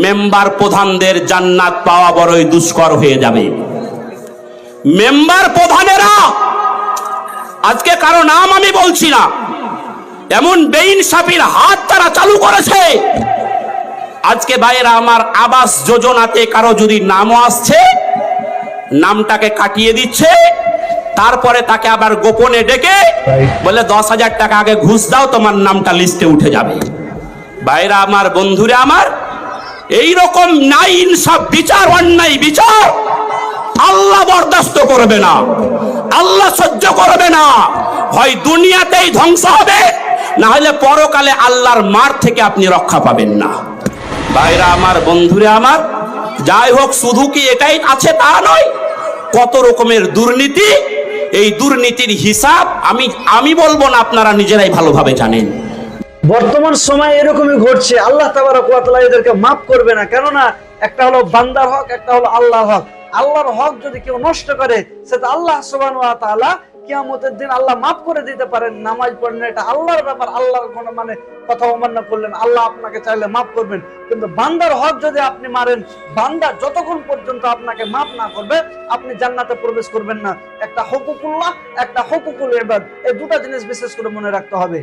Member প্রধানদের জান্নাত পাওয়া বড়ই দুষ্কর হয়ে যাবে। মেম্বার প্রধানেরা, আজকে কারো নাম আমি বলছি না, এমন বেইনসাফির হাত তারা চালু করেছে। আজকে ভাইয়েরা আমার, আবাস যোজনাতে কারো যদি নামও আসছে, নামটাকে কাটিয়ে দিচ্ছে, তারপরে তাকে আবার গোপনে ডেকে বলে 10,000 টাকা আগে ঘুষ দাও, তোমার নামটা লিস্টে উঠে যাবে। ভাইরা আমার, বন্ধুরা আমার, এই রকম নাই ইনসাফ বিচার, অন্যায় বিচার আল্লাহ বরদাস্ত করবে না, আল্লাহ সহ্য করবে না। হয় দুনিয়াতেই ধ্বংস হবে, না হলে পরকালে আল্লাহর মার থেকে আপনি রক্ষা পাবেন না। ভাইরা আমার, বন্ধুরা আমার, যাই হোক, শুধু কি এটাই আছে তা নয়, কত রকমের দুর্নীতি। এই দুর্নীতির হিসাব আমি বলবো না, আপনারা নিজেরাই ভালোভাবে জানেন। বর্তমান সময় এরকমই ঘটছে। আল্লাহ তাবারক ওয়া তাআলা এদেরকে মাফ করবে না। কেননা একটা হলো বান্দার হক, একটা হলো আল্লাহর হক। আল্লাহর হক যদি কেউ নষ্ট করে, সেটা আল্লাহ সুবহানাহু ওয়া তাআলা কিয়ামতের দিন আল্লাহ মাফ করে দিতে পারেন। নামাজ পড়েন, এটা আল্লাহর ব্যাপার, আল্লাহর কোনো কথা অমান্য করলেন, আল্লাহ আপনাকে চাইলে মাফ করবেন। কিন্তু বান্দার হক যদি আপনি মারেন, বান্দা যতক্ষণ পর্যন্ত আপনাকে মাফ না করবে, আপনি জান্নাতে প্রবেশ করবেন না। একটা হুকুকুল্লাহ, একটা হুকুকুল ইবাদ, এই দুটো জিনিস বিশেষ করে মনে রাখতে হবে।